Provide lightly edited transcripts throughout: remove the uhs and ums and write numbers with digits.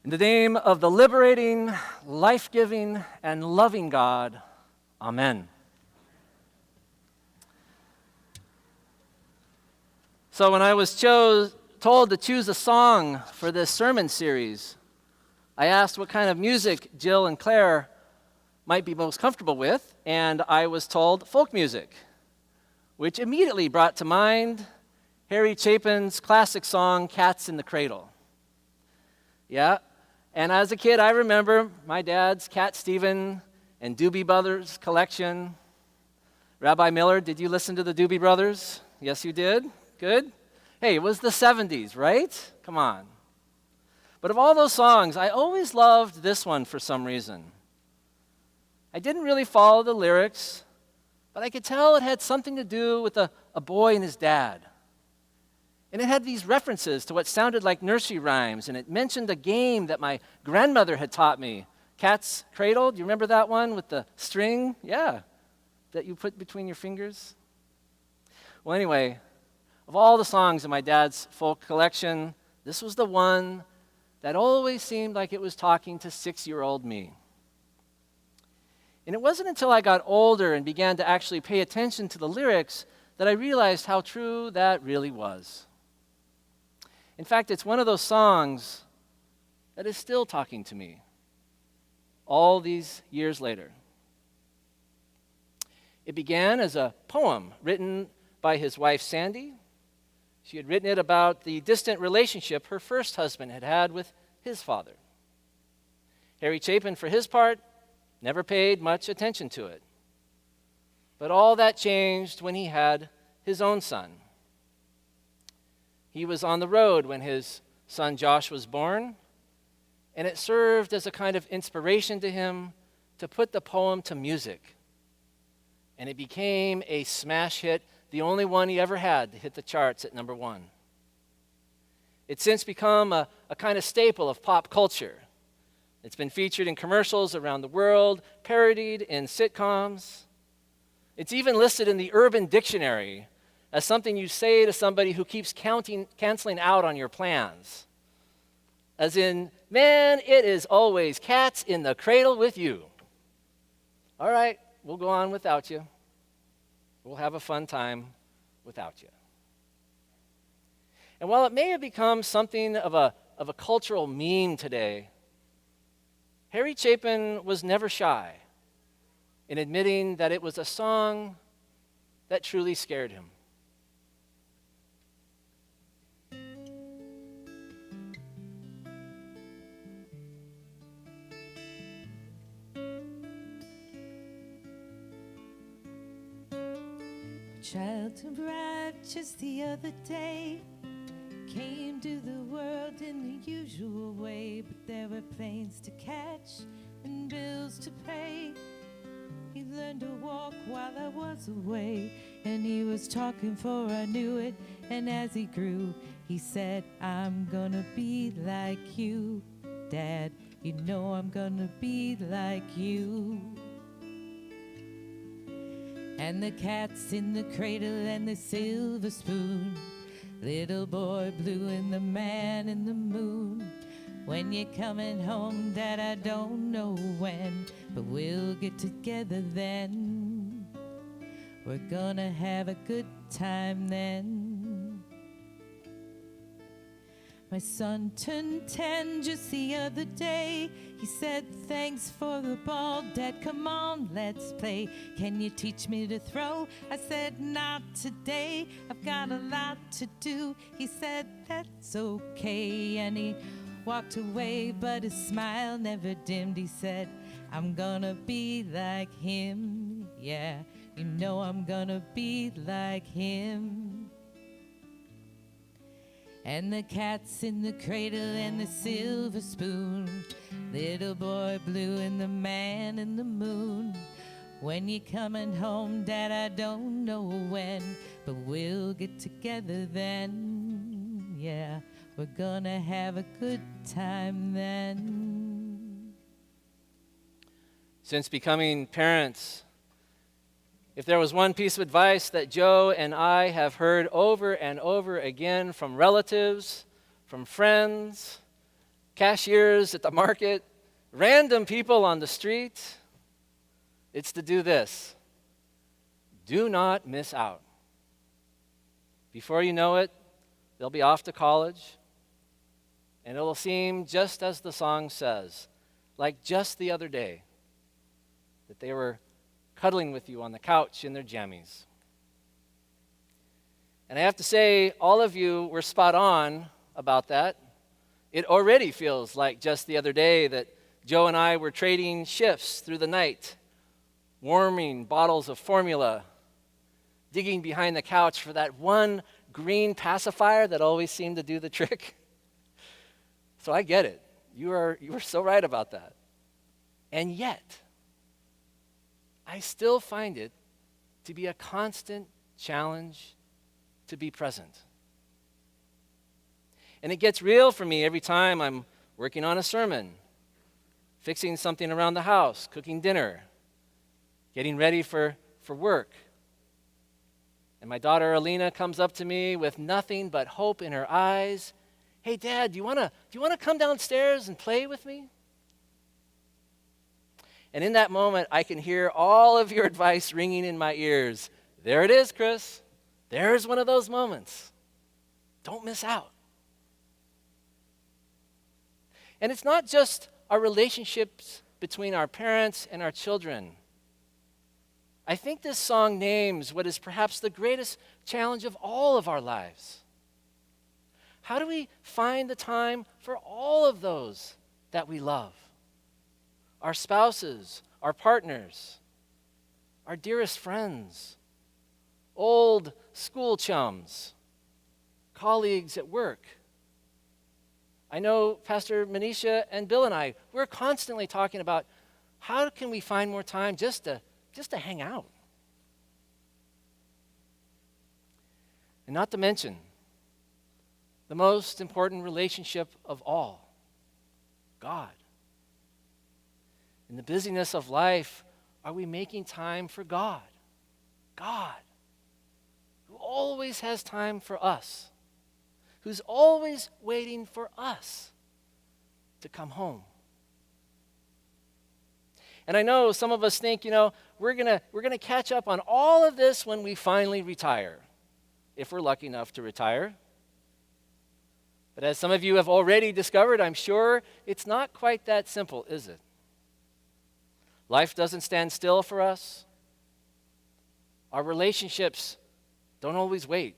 In the name of the liberating, life-giving, and loving God, amen. So when I was told to choose a song for this sermon series, I asked what kind of music Jill and Claire might be most comfortable with, and I was told folk music, which immediately brought to mind Harry Chapin's classic song, Cats in the Cradle. Yeah, and as a kid, I remember my dad's Cat Stephen and Doobie Brothers collection. Rabbi Miller, did you listen to the Doobie Brothers? Yes, you did? Good. Hey, it was the 70s, right? Come on. But of all those songs, I always loved this one for some reason. I didn't really follow the lyrics, but I could tell it had something to do with a boy and his dad. And it had these references to what sounded like nursery rhymes, and it mentioned a game that my grandmother had taught me. Cat's Cradle, do you remember that one with the string? Yeah, that you put between your fingers? Well, anyway, of all the songs in my dad's folk collection, this was the one that always seemed like it was talking to 6-year-old me. And it wasn't until I got older and began to actually pay attention to the lyrics that I realized how true that really was. In fact, it's one of those songs that is still talking to me all these years later. It began as a poem written by his wife, Sandy. She had written it about the distant relationship her first husband had had with his father. Harry Chapin, for his part, never paid much attention to it. But all that changed when he had his own son. He was on the road when his son Josh was born, and it served as a kind of inspiration to him to put the poem to music. And it became a smash hit, the only one he ever had to hit the charts at number 1. It's since become a kind of staple of pop culture. It's been featured in commercials around the world, parodied in sitcoms. It's even listed in the Urban Dictionary as something you say to somebody who keeps canceling out on your plans. As in, man, it is always cats in the cradle with you. All right, we'll go on without you. We'll have a fun time without you. And while it may have become something of a cultural meme today, Harry Chapin was never shy in admitting that it was a song that truly scared him. Child who arrived just the other day came to the world in the usual way, but there were planes to catch and bills to pay. He learned to walk while I was away, and he was talking for I knew it. And as he grew, he said, I'm gonna be like you, Dad. You know I'm gonna be like you. And the cat's in the cradle and the silver spoon, little boy blue and the man in the moon. When you're coming home, Dad, I don't know when, but we'll get together then. We're gonna have a good time then. My son turned 10 just the other day. He said, thanks for the ball, Dad, come on, let's play. Can you teach me to throw? I said, not today, I've got a lot to do. He said, that's okay, and he walked away, but his smile never dimmed. He said, I'm gonna be like him, yeah, you know I'm gonna be like him. And the cat's in the cradle and the silver spoon, little boy blue and the man in the moon. When you coming home, Dad, I don't know when, but we'll get together then. Yeah, we're gonna have a good time then. Since becoming parents, if there was one piece of advice that Joe and I have heard over and over again from relatives, from friends, cashiers at the market, random people on the street. It's to do this. Do not miss out. Before you know it, they'll be off to college, and it'll seem just as the song says, like just the other day, that they were cuddling with you on the couch in their jammies. And I have to say, all of you were spot on about that. It already feels like just the other day that Joe and I were trading shifts through the night, warming bottles of formula, digging behind the couch for that one green pacifier that always seemed to do the trick. So I get it. You were so right about that. And yet, I still find it to be a constant challenge to be present. And it gets real for me every time I'm working on a sermon, fixing something around the house, cooking dinner, getting ready for work. And my daughter Alina comes up to me with nothing but hope in her eyes. Hey, Dad, do you want to come downstairs and play with me? And in that moment, I can hear all of your advice ringing in my ears. There it is, Chris. There's one of those moments. Don't miss out. And it's not just our relationships between our parents and our children. I think this song names what is perhaps the greatest challenge of all of our lives. How do we find the time for all of those that we love? Our spouses, our partners, our dearest friends, old school chums, colleagues at work. I know Pastor Manisha and Bill and I, we're constantly talking about how can we find more time just to hang out. And not to mention the most important relationship of all, God. In the busyness of life, are we making time for God? God, who always has time for us, who's always waiting for us to come home. And I know some of us think, we're gonna catch up on all of this when we finally retire, if we're lucky enough to retire. But as some of you have already discovered, I'm sure it's not quite that simple, is it? Life doesn't stand still for us. Our relationships don't always wait.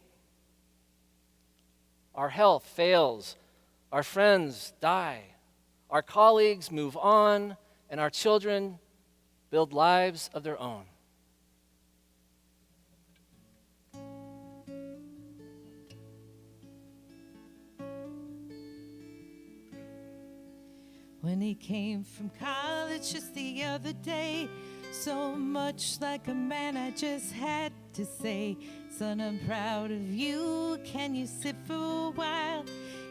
Our health fails. Our friends die. Our colleagues move on, and our children build lives of their own. When he came from college just the other day, so much like a man, I just had to say, son, I'm proud of you. Can you sit for a while?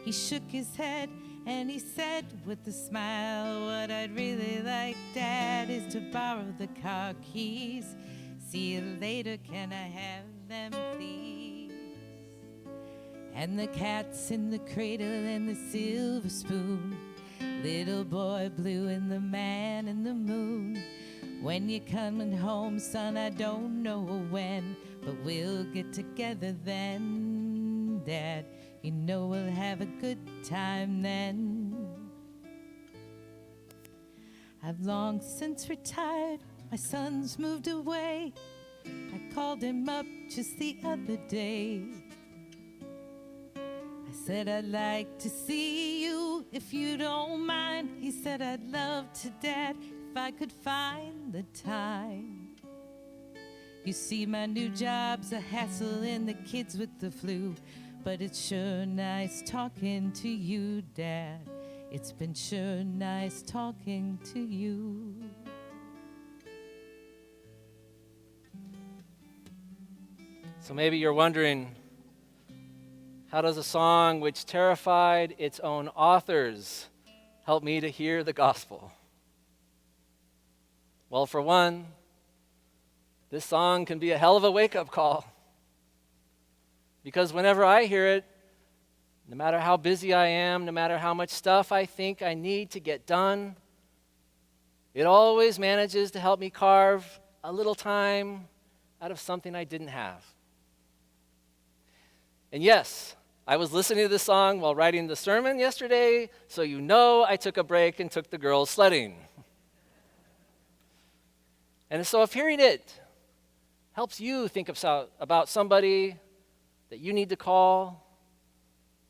He shook his head and he said with a smile, what I'd really like, Dad, is to borrow the car keys. See you later, can I have them, please? And the cat's in the cradle and the silver spoon, little boy blue and the man in the moon. When you're coming home, son, I don't know when, but we'll get together then, Dad. You know we'll have a good time then. I've long since retired, my son's moved away. I called him up just the other day. I said, I'd like to see you if you don't mind. He said, I'd love to, Dad, if I could find the time. You see, my new job's a hassle and the kids with the flu, but it's sure nice talking to you, Dad. It's been sure nice talking to you. So maybe you're wondering, how does a song which terrified its own authors help me to hear the gospel? Well, for one, this song can be a hell of a wake-up call. Because whenever I hear it, No matter how busy I am, no matter how much stuff I think I need to get done, it always manages to help me carve a little time out of something I didn't have. And yes, I was listening to this song while writing the sermon yesterday, so you know I took a break and took the girls sledding. And so if hearing it helps you think about somebody that you need to call,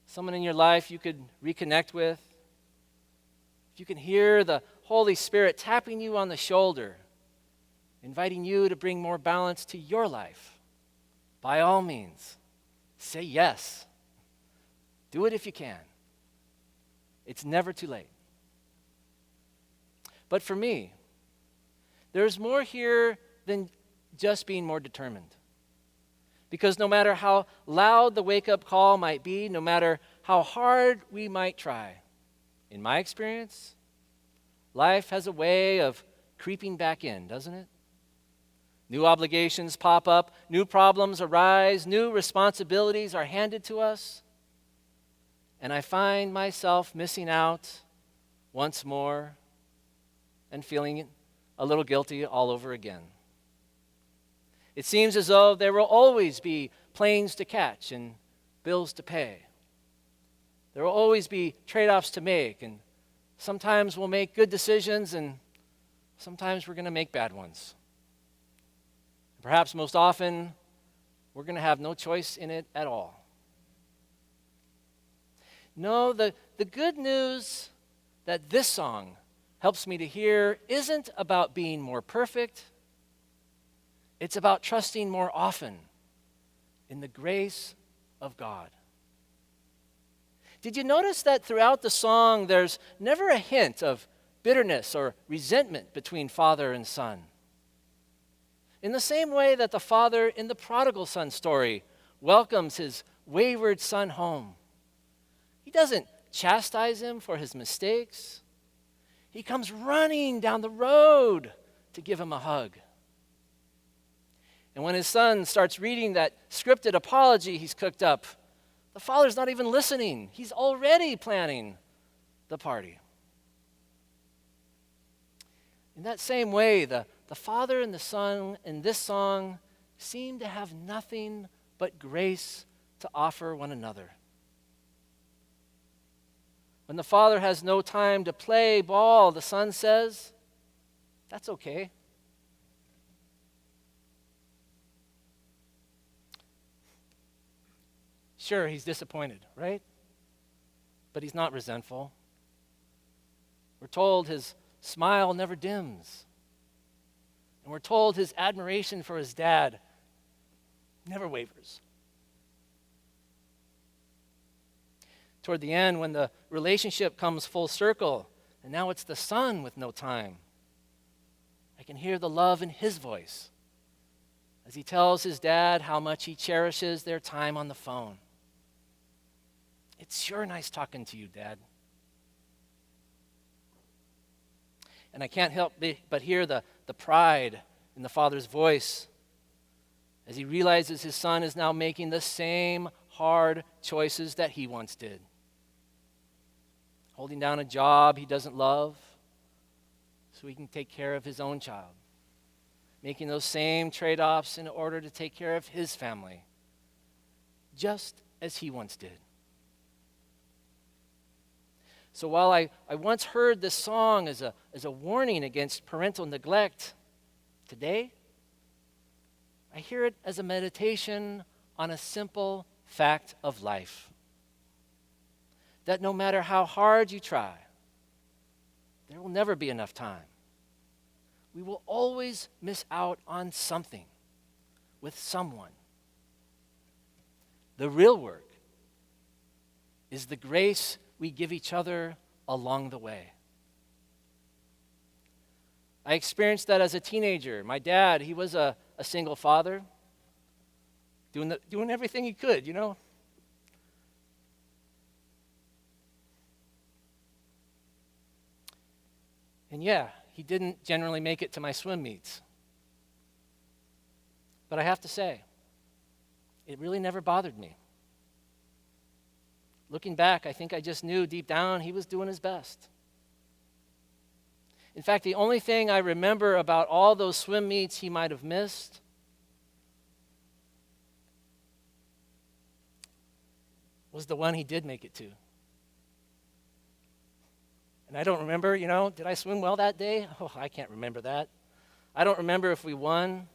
someone in your life you could reconnect with, if you can hear the Holy Spirit tapping you on the shoulder, inviting you to bring more balance to your life, by all means, say yes. Do it if you can. It's never too late. But for me, there's more here than just being more determined. Because no matter how loud the wake-up call might be, no matter how hard we might try, in my experience, life has a way of creeping back in, doesn't it? New obligations pop up, new problems arise, new responsibilities are handed to us, and I find myself missing out once more and feeling a little guilty all over again. It seems as though there will always be planes to catch and bills to pay. There will always be trade-offs to make, and sometimes we'll make good decisions, and sometimes we're going to make bad ones. Perhaps most often, we're going to have no choice in it at all. No, the good news that this song helps me to hear isn't about being more perfect. It's about trusting more often in the grace of God. Did you notice that throughout the song, there's never a hint of bitterness or resentment between father and son? In the same way that the father in the prodigal son story welcomes his wayward son home, he doesn't chastise him for his mistakes. He comes running down the road to give him a hug. And when his son starts reading that scripted apology he's cooked up, the father's not even listening. He's already planning the party. In that same way, the father and the son in this song seem to have nothing but grace to offer one another. When the father has no time to play ball, the son says, "That's okay." Sure, he's disappointed, right? But he's not resentful. We're told his smile never dims. And we're told his admiration for his dad never wavers. Toward the end, when the relationship comes full circle, and now it's the son with no time, I can hear the love in his voice as he tells his dad how much he cherishes their time on the phone. "It's sure nice talking to you, Dad." And I can't help but hear the pride in the father's voice as he realizes his son is now making the same hard choices that he once did. Holding down a job he doesn't love so he can take care of his own child. Making those same trade-offs in order to take care of his family, just as he once did. So while I once heard this song as a warning against parental neglect, today I hear it as a meditation on a simple fact of life. That no matter how hard you try, there will never be enough time. We will always miss out on something with someone. The real work is the grace we give each other along the way. I experienced that as a teenager. My dad, he was a single father, doing everything he could, you know. And yeah, he didn't generally make it to my swim meets. But I have to say, it really never bothered me. looking back, I think I just knew deep down he was doing his best. In fact, the only thing I remember about all those swim meets he might have missed was the one he did make it to. And I don't remember, did I swim well that day? Oh, I can't remember that. I don't remember if we won.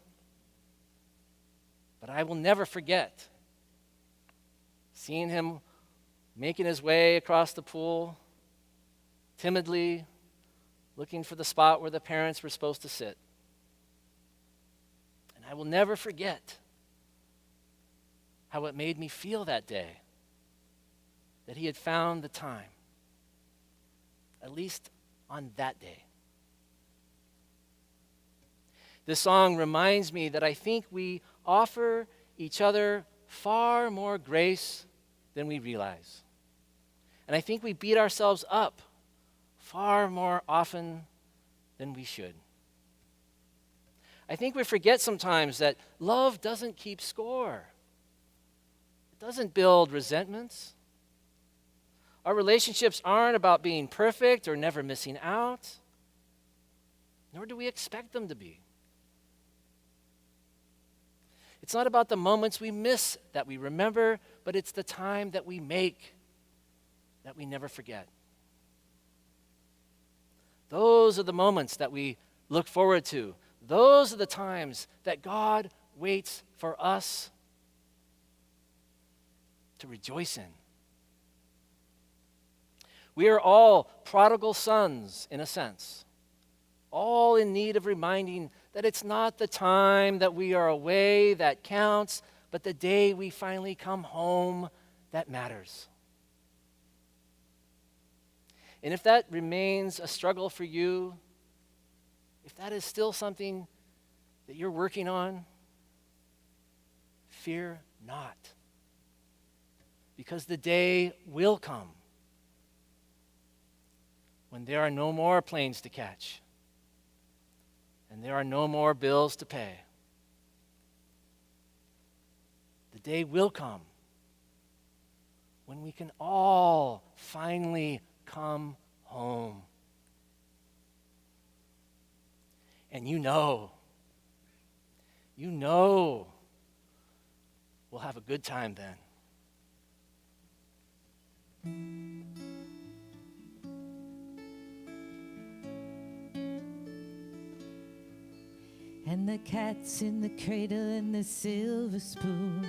But I will never forget seeing him making his way across the pool, timidly looking for the spot where the parents were supposed to sit. And I will never forget how it made me feel that day that he had found the time, at least on that day. This song reminds me that I think we offer each other far more grace than we realize. And I think we beat ourselves up far more often than we should. I think we forget sometimes that love doesn't keep score. It doesn't build resentments. Our relationships aren't about being perfect or never missing out, nor do we expect them to be. It's not about the moments we miss that we remember, but it's the time that we make that we never forget. Those are the moments that we look forward to. Those are the times that God waits for us to rejoice in. We are all prodigal sons, in a sense, all in need of reminding that it's not the time that we are away that counts, but the day we finally come home that matters. And if that remains a struggle for you, if that is still something that you're working on, fear not. Because the day will come when there are no more planes to catch and there are no more bills to pay. The day will come when we can all finally come home. And you know we'll have a good time then. And the cat's in the cradle and the silver spoon,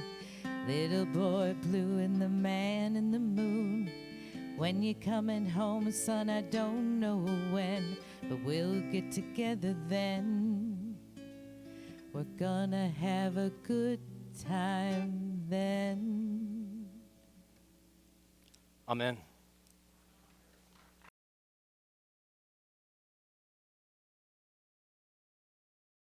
little boy blue and the man in the moon. When you're coming home, son, I don't know when, but we'll get together then. We're gonna have a good time then. Amen.